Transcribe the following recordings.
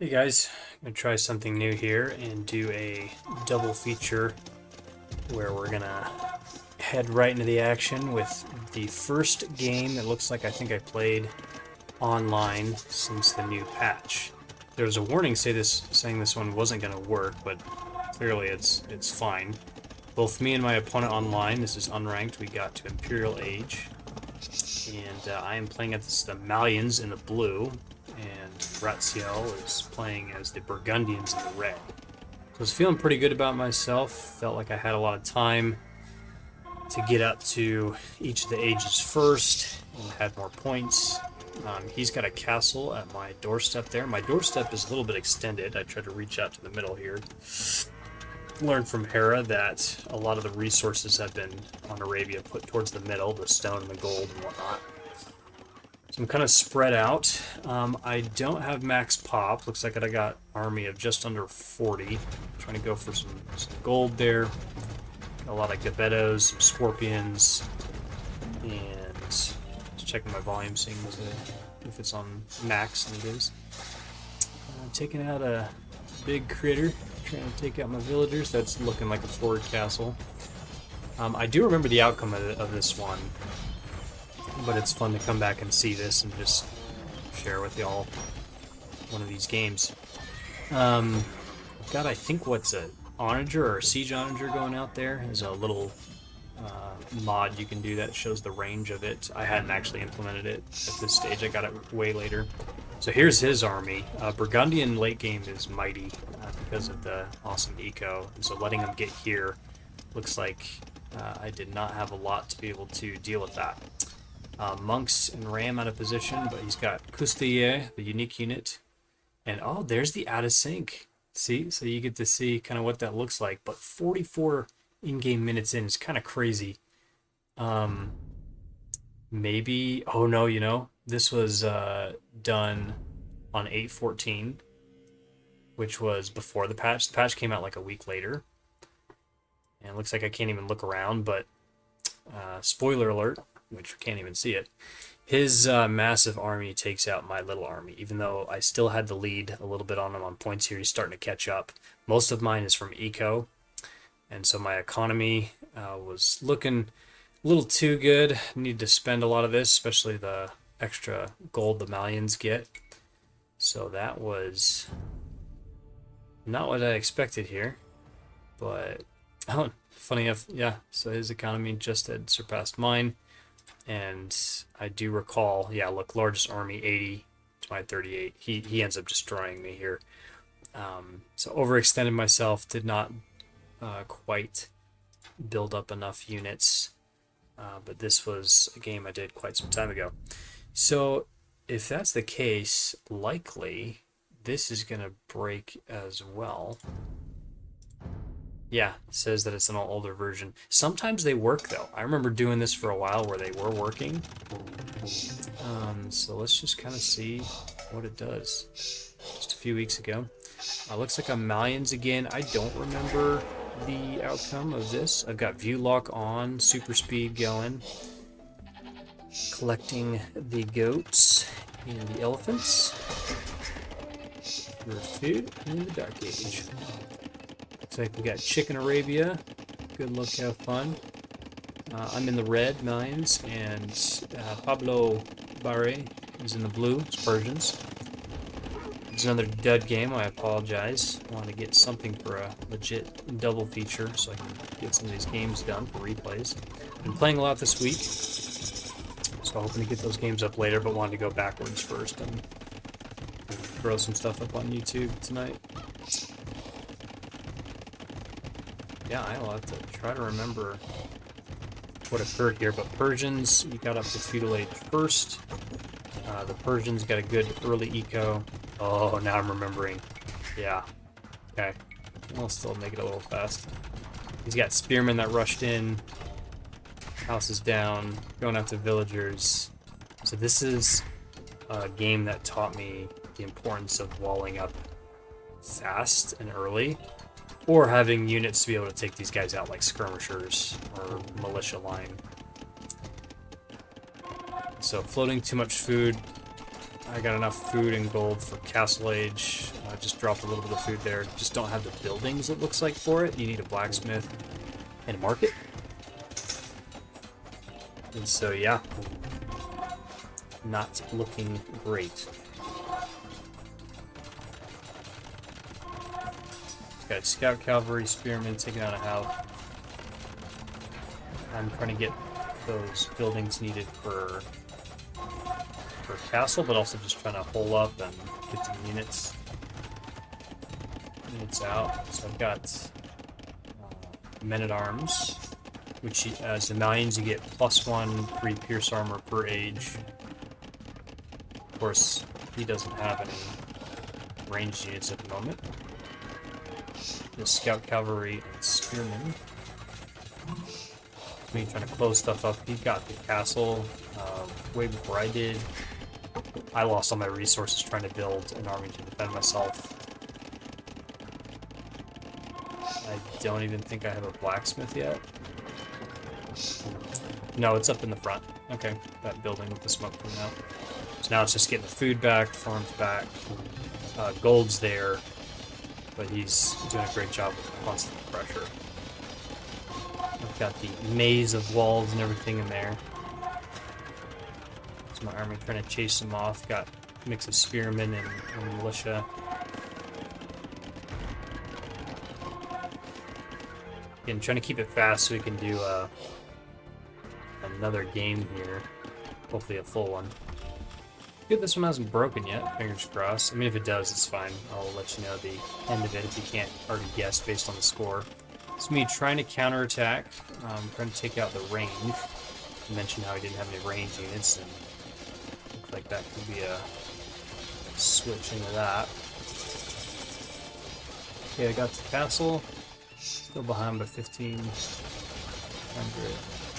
Hey guys, I'm gonna try something new here and do a double feature where we're gonna head right into the action with the first game that looks like I think I played online since the new patch. There was a warning saying this one wasn't gonna work, but clearly it's fine. Both me and my opponent online, this is Unranked, we got to Imperial Age, and I am playing as the Malians in the blue, and Ratziel is playing as the Burgundians in the red. So I was feeling pretty good about myself. Felt like I had a lot of time to get up to each of the ages first and had more points. He's got a castle at my doorstep there. My doorstep is a little bit extended. I tried to reach out to the middle here. Learned from Hera that a lot of the resources have been on Arabia put towards the middle, the stone and the gold and whatnot. So I'm kind of spread out. I don't have max pop. Looks like I got army of just under 40. Trying to go for some gold there. A lot of Gabettos, some Scorpions, and just checking my volume, seeing if it's on max, and it is. Taking out a big critter, trying to take out my villagers. That's looking like a forward castle. I do remember the outcome of this one, but it's fun to come back and see this and just share with y'all one of these games. I've got, I think, what's a onager or a siege onager going out there. There's a little mod you can do that shows the range of it. I hadn't actually implemented it at this stage. I got it way later. So here's his army. Burgundian late game is mighty because of the awesome eco. And so letting him get here looks like I did not have a lot to be able to deal with that. Monks and Ram out of position, but he's got Custayer, the unique unit. And oh, there's the out of sync. See? So you get to see kind of what that looks like. But 44 in-game minutes in is kind of crazy. Maybe, oh no, this was done on 8/14, which was before the patch. The patch came out like a week later. And it looks like I can't even look around, but spoiler alert, which we can't even see it. His massive army takes out my little army, even though I still had the lead a little bit on him on points here. He's starting to catch up. Most of mine is from eco, and so my economy was looking a little too good. Need to spend a lot of this, especially the extra gold the Malians get. So that was not what I expected here, but oh, funny enough, yeah, so his economy just had surpassed mine. And I do recall, yeah, look, largest army 80 to my 38. He ends up destroying me here. So overextended myself, did not quite build up enough units. But this was a game I did quite some time ago. So if that's the case, likely this is going to break as well. Yeah, it says that it's an older version. Sometimes they work, though. I remember doing this for a while where they were working. So let's just kind of see what it does. Just a few weeks ago. Looks like I'm Malians again. I don't remember the outcome of this. I've got view lock on, super speed going. Collecting the goats and the elephants for food in the Dark Age. Looks like we got Chicken Arabia. Good luck, have fun. I'm in the red, Mines, and Pablo Barre is in the blue. It's Persians. It's another dud game. I apologize. I want to get something for a legit double feature so I can get some of these games done for replays. Been playing a lot this week, so hoping to get those games up later, but wanted to go backwards first and throw some stuff up on YouTube tonight. Yeah, I'll have to try to remember what occurred here, but Persians, you got up to feudal age first. The Persians got a good early eco. Oh, now I'm remembering. Yeah. Okay. I'll still make it a little fast. He's got spearmen that rushed in. House is down. Going out to villagers. So this is a game that taught me the importance of walling up fast and early. Or having units to be able to take these guys out, like skirmishers or militia line. So floating too much food. I got enough food and gold for Castle Age. I just dropped a little bit of food there. Just don't have the buildings, it looks like, for it. You need a blacksmith and a market. And so, yeah. Not looking great. Got scout cavalry, spearmen taking out a house. I'm trying to get those buildings needed for castle, but also just trying to hole up and get some units out. So I've got men-at-arms, which as the Malians you get +1 free pierce armor per age. Of course, he doesn't have any ranged units at the moment. The scout cavalry and spearmen. Me trying to close stuff up. He got the castle way before I did. I lost all my resources trying to build an army to defend myself. I don't even think I have a blacksmith yet. No, it's up in the front. Okay, that building with the smoke coming out. So now it's just getting the food back, farms back. Gold's there, but he's doing a great job with constant pressure. I've got the maze of walls and everything in there. So my army trying to chase them off. Got a mix of spearmen and militia. Again, trying to keep it fast so we can do another game here. Hopefully a full one. Good, this one hasn't broken yet. Fingers crossed. I mean, if it does, it's fine. I'll let you know the end of it if you can't already guess based on the score. It's me trying to counterattack, trying to take out the range. I mentioned how I didn't have any range units, and looks like that could be a switch into that. Okay, I got the castle. Still behind by 1,500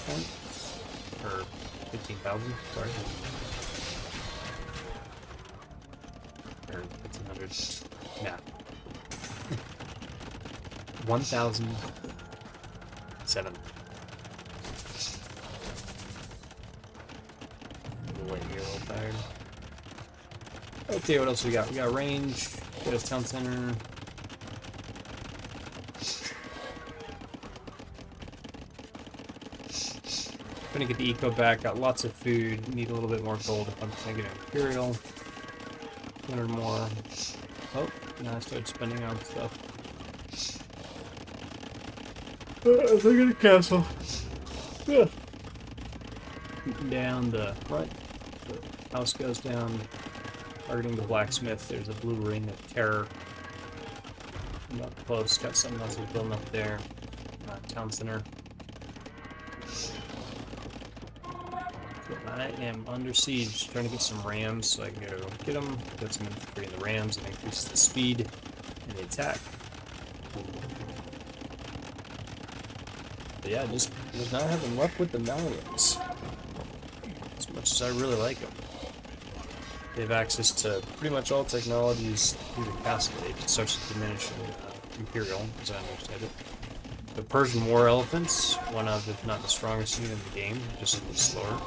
points. Or 15,000, sorry. Or 1,500. Nah. 1,007. Wait here, a little tired. Okay, what else we got? We got range, got a town center. Gonna get the eco back, got lots of food, need a little bit more gold if I'm gonna get an imperial. 200 more. Oh, now I started spending on stuff. Look at the castle. Yeah. Down the right. The house goes down. Targeting the blacksmith. There's a blue ring of terror. Not close. Got something else building up there. Town center. I am under siege. Trying to get some rams so I can go get them. Get some infantry in the rams and increase the speed and the attack. But yeah, just not having luck with the Malians. As much as I really like them. They have access to pretty much all technologies through the Castle Age. It starts to diminish in Imperial, as I understand it. The Persian War Elephants, one of, if not the strongest unit in the game, just a little slower.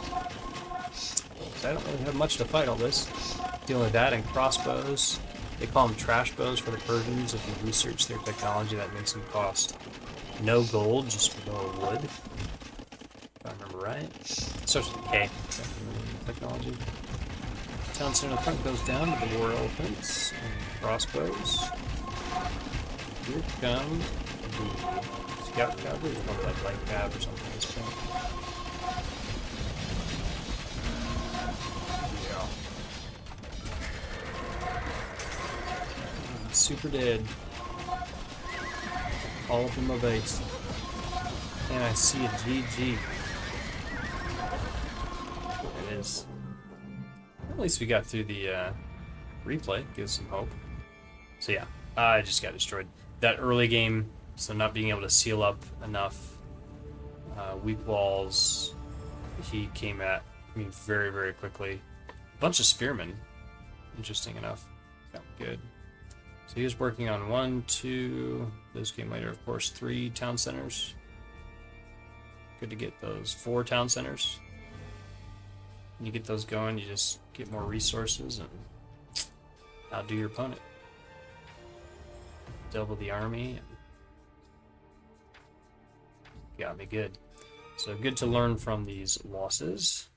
I don't really have much to fight all this. Dealing with that and crossbows. They call them trash bows for the Persians. If you research their technology, that makes them cost no gold, just more wood. If I remember right. It starts with a K. Technology. Town center in the front goes down to the war elephants and crossbows. Here come the scout cavalry. It's more like light cav or something at this point. Yeah. Super dead. All up in my base. And I see a GG. It is. At least we got through the replay. Gives some hope. So yeah, I just got destroyed. That early game, so not being able to seal up enough weak walls, he came at me very, very quickly. A bunch of spearmen, interesting enough. Got good. So he was working on 1, 2, those came later, of course, 3 town centers. Good to get those 4 town centers. When you get those going, you just get more resources and outdo your opponent. Double the army. And got me good. So good to learn from these losses,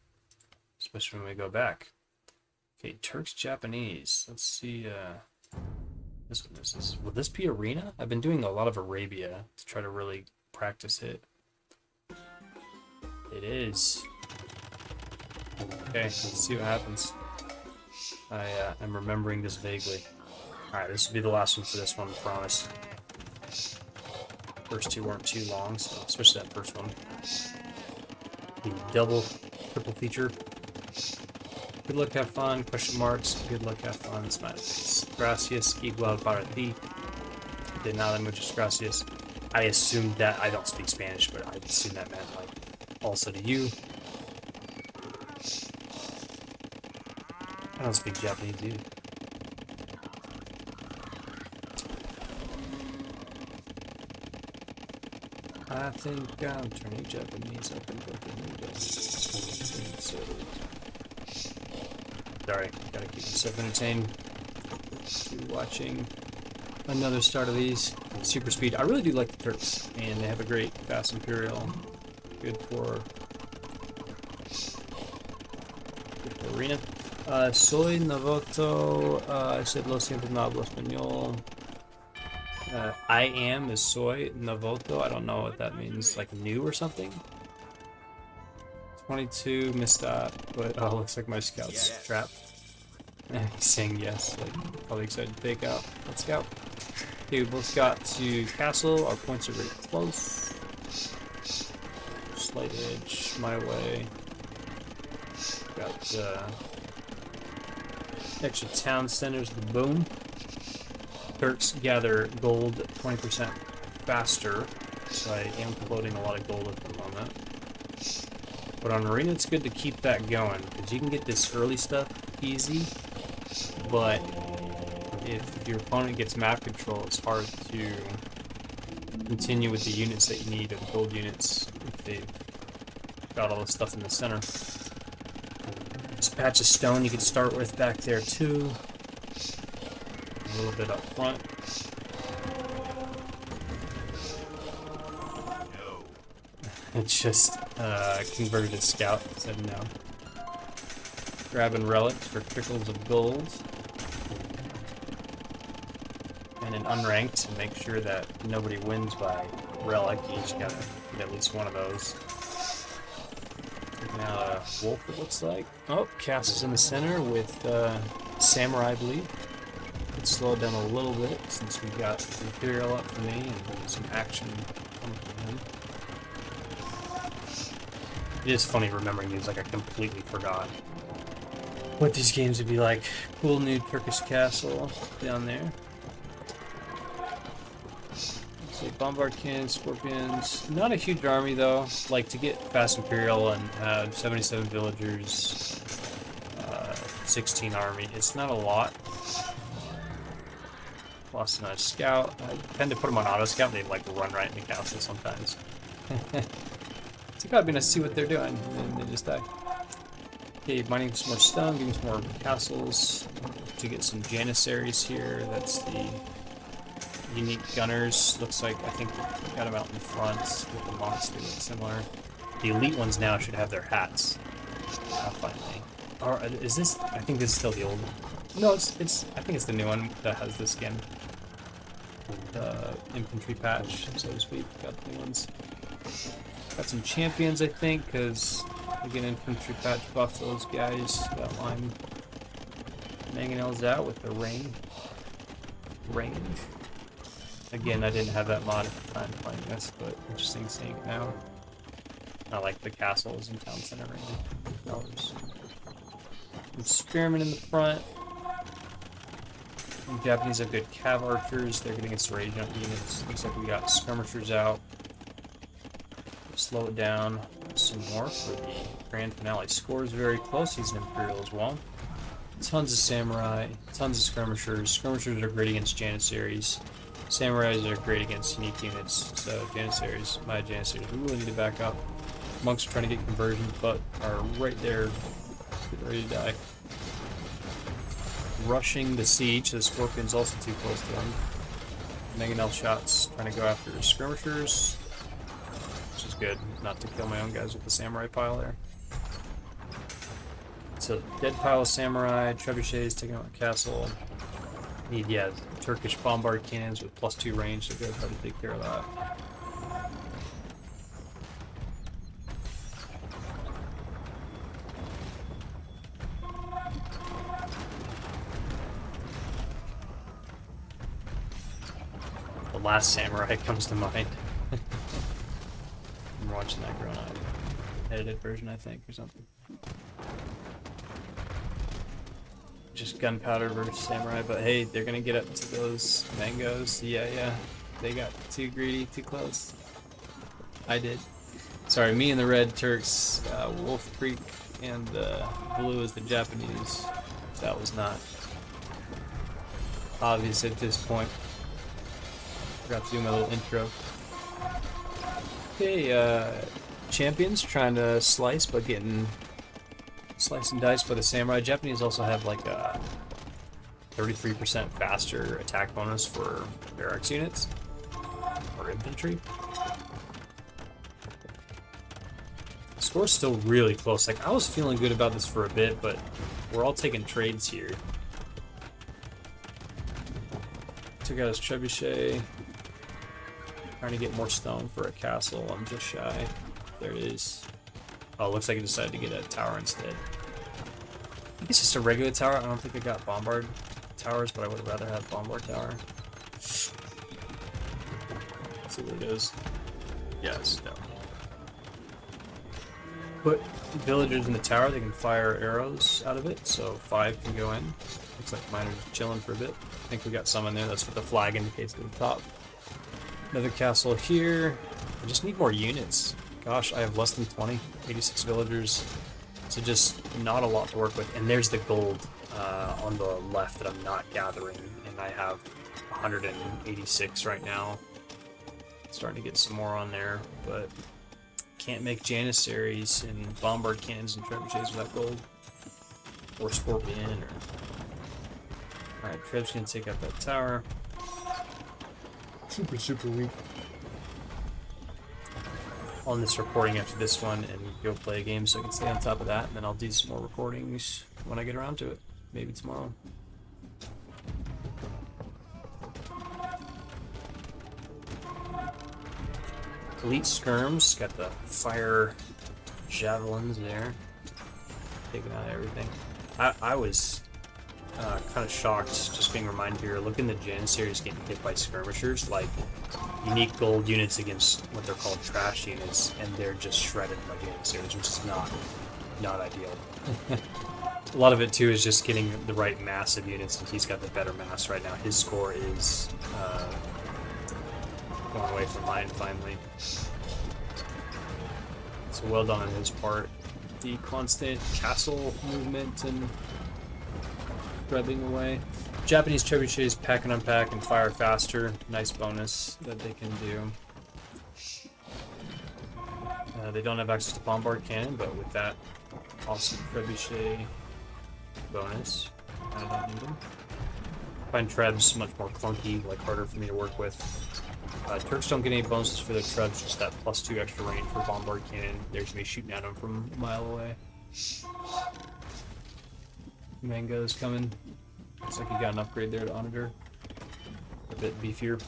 especially when we go back. Okay, Turks, Japanese. Let's see. This one is. Will this be Arena? I've been doing a lot of Arabia to try to really practice it. It is. Okay, let's see what happens. I'm remembering this vaguely. Alright, this will be the last one for this one, I promise. First two weren't too long, so especially that first one. The double, triple feature. Good luck, have fun, question marks. Good luck, have fun, smiles. Gracias, igual para ti. De nada, muchas gracias. I assumed that, I don't speak Spanish, but I assumed that meant, like, also to you. I don't speak Japanese either. I think I'm turning Japanese. I think I'm turning Japanese. Sorry, gotta keep myself entertained. Keep watching another start of these. Super speed. I really do like the Turks, and they have a great fast Imperial. Good for arena. Soy novato. I said lo siento, no hablo español. I am is soy novato. I don't know what that means, like new or something. 22, missed that, but oh, looks like my scout's trapped. He's saying yes, like probably excited to take out. Let's go. Okay, we both got to castle. Our points are very close. Slight edge my way. Got extra town centers. The boom. Turks gather gold 20% faster, so I am floating a lot of gold at the moment. But on arena, it's good to keep that going because you can get this early stuff easy, but if your opponent gets map control, it's hard to continue with the units that you need, or the gold units, if they've got all the stuff in the center. This patch of stone you can start with back there too. A little bit up front. It just converted a scout, said no. Grabbing relics for trickles of gold. And an unranked to make sure that nobody wins by relic. You each gotta get at least one of those. Now a wolf, it looks like. Oh, castle's in the center with samurai, I believe. Could slow it down a little bit since we got Imperial up for me and some action coming from him. It is funny remembering these, like I completely forgot what these games would be like. Cool new Turkish castle down there. Let's see, bombard cannons, scorpions. Not a huge army though. Like to get fast Imperial and have 77 villagers, 16 army. It's not a lot. Lost another scout. I tend to put them on auto scout. They like run right in the castle sometimes. It's gotta be nice to see what they're doing, and they just die. Okay, mining some more stone, getting some more castles to get some janissaries here. That's the unique gunners. Looks like I think we got them out in front with the monks. They look similar. The elite ones now should have their hats. Finally. Or is this? I think this is still the old one. No, it's. I think it's the new one that has the skin. The infantry patch, so to speak. Got the new ones. Got some champions, I think, because we get infantry patch buff those guys. Got line mangonels out with the range. Again, I didn't have that mod at the time playing this, but interesting seeing it now. I like the castles and town center range colors. Spearmen in the front. The Japanese have good cav archers. They're getting against rage units. Looks like we got skirmishers out. Slow it down some more for the grand finale. Score is very close. He's an Imperial as well. Tons of samurai, tons of skirmishers. Skirmishers are great against janissaries. Samurais are great against unique units. So janissaries, my janissaries, we really need to back up. Monks are trying to get conversions, but are right there, ready to die. rushing the siege. The Scorpion's also too close to him. Mangonel shots trying to go after skirmishers, which is good. Not to kill my own guys with the samurai pile there. So dead pile of samurai, trebuchets taking out the castle. Need, yeah, Turkish bombard cannons with +2 range to go try to take care of that. The Last Samurai comes to mind. I'm watching that growing up. Edited version, I think, or something. Just gunpowder versus samurai, but hey, they're gonna get up to those mangoes. Yeah, they got too greedy, too close. I did. Sorry, me and the red Turks, Wolf Creek, and the blue is the Japanese. That was not obvious at this point. Forgot to do my little intro. Okay, champions trying to slice, but getting slice and dice by the samurai. Japanese also have like a 33% faster attack bonus for barracks units or infantry. The score's still really close. Like, I was feeling good about this for a bit, but we're all taking trades here. Took out his trebuchet. Trying to get more stone for a castle. I'm just shy. There it is. Oh, looks like he decided to get a tower instead. I think it's just a regular tower. I don't think I got bombard towers, but I would rather have bombard tower. Let's see what it is. Yes, no. Put villagers in the tower, they can fire arrows out of it, so 5 can go in. Looks like mine are just chilling for a bit. I think we got some in there. That's what the flag indicates at the top. Another castle here. I just need more units. Gosh, I have less than 20. 86 villagers. So just not a lot to work with. And there's the gold on the left that I'm not gathering. And I have 186 right now. Starting to get some more on there. But can't make janissaries and bombard cannons and trebuchets without gold. Or scorpion. Or... Alright, Treb's gonna take out that tower. Super weak. On this recording after this one and go play a game so I can stay on top of that, and then I'll do some more recordings when I get around to it. Maybe tomorrow. Elite skirms, got the fire javelins there. Taking out everything. I was kind of shocked just being reminded here. Look in the Janissaries getting hit by skirmishers, like unique gold units against what they're called trash units, and they're just shredded by Janissaries, which is not ideal. A lot of it too is just getting the right mass of units, and he's got the better mass right now. His score is going away from mine finally. So well done on his part. The constant castle movement and threading away. Japanese trebuchets pack and unpack and fire faster. Nice bonus that they can do. They don't have access to bombard cannon, but with that awesome trebuchet bonus, I don't need them. Find trebs much more clunky, like harder for me to work with. Turks don't get any bonuses for their trebs, just that +2 extra range for bombard cannon. They're gonna be shooting at them from a mile away. Mango's coming. Looks like he got an upgrade there to Onager. A bit beefier.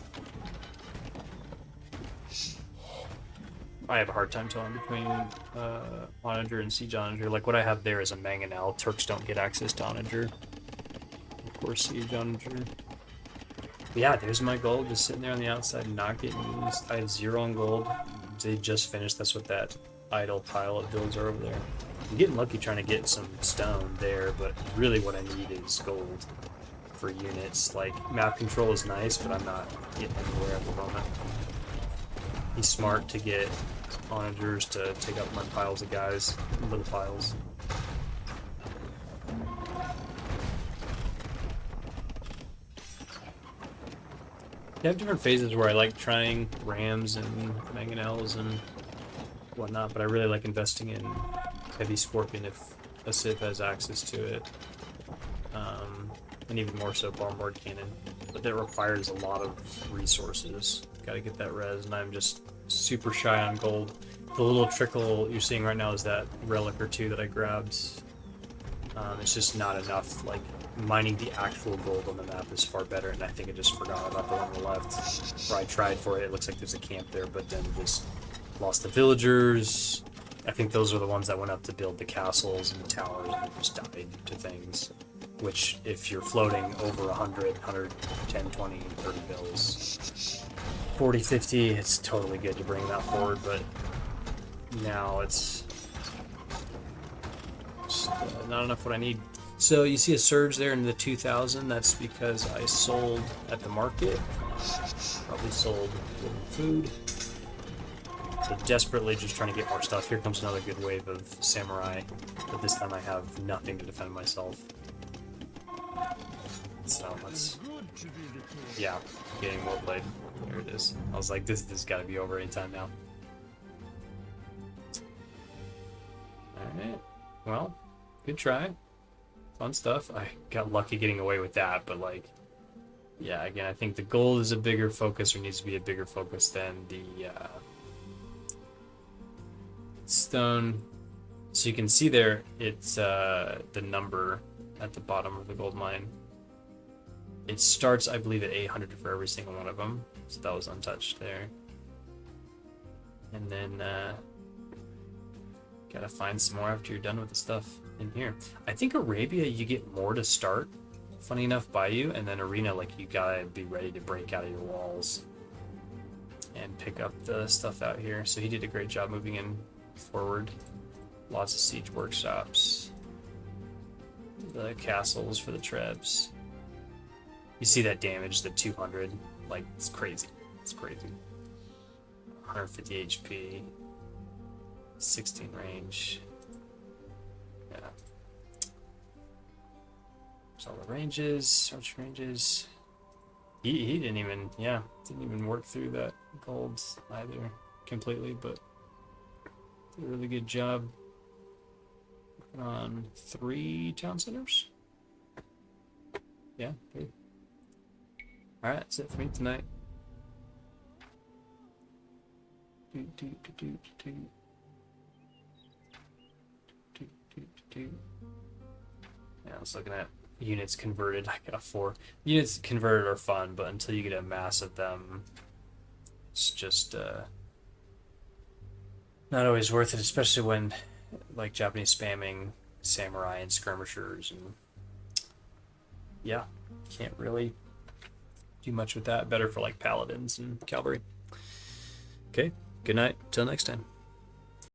I have a hard time telling between Onager and Siege Onager. Like, what I have there is a Mangonel. Turks don't get access to Onager. Of course, Siege Onager. Yeah, there's my gold, just sitting there on the outside, not getting used. I have 0 on gold. They just finished. That's what that idle pile of builds are over there. I'm getting lucky trying to get some stone there, but really what I need is gold for units. Like, map control is nice, but I'm not getting anywhere at the moment. He's smart to get onagers to take up my piles of guys, little piles. I have different phases where I like trying rams and mangonels and whatnot, but I really like investing in heavy scorpion if a civ has access to it. and even more so bombard cannon. But that requires a lot of resources. Got to get that res, and I'm just super shy on gold. The little trickle you're seeing right now is that relic or two that I grabbed. It's just not enough. Like, mining the actual gold on the map is far better, and I think I just forgot about the one on the left. Where I tried for it, it looks like there's a camp there, but then just lost the villagers. I think those are the ones that went up to build the castles and the towers and just died to things. Which, if you're floating over 100, 110, 20, 30 bills, 40, 50, it's totally good to bring that forward, but now it's just, not enough what I need. So you see a surge there in the 2000, that's because I sold at the market, probably sold food. So desperately just trying to get more stuff. Here comes another good wave of samurai, but this time I have nothing to defend myself. So let's, yeah, getting well played. There it is. I was like, this has got to be over anytime now. Alright, well, good try. Fun stuff. I got lucky getting away with that, but like, yeah, again, I think the gold is a bigger focus, or needs to be a bigger focus than the stone. So you can see there, it's the number at the bottom of the gold mine. It starts, I believe, at 800 for every single one of them, so that was untouched there. And then gotta find some more after you're done with the stuff in here. I think Arabia, you get more to start, funny enough, by you, and then Arena, like, you gotta be ready to break out of your walls and pick up the stuff out here. So he did a great job moving in forward. Lots of siege workshops, the castles for the trebs. You see that damage, the 200, like, it's crazy. It's crazy. 150 HP, 16 range. Yeah. There's all the ranges, search ranges. He didn't even, yeah, didn't even work through that gold either completely, but did a really good job on 3 town centers. Yeah, good. Alright, that's it for me tonight. Yeah, I was looking at units converted. I got 4. Units converted are fun, but until you get a mass of them, it's just not always worth it, especially when, like, Japanese spamming samurai and skirmishers, and yeah, can't really do much with that. Better for like paladins and cavalry. Okay, good night. Till next time.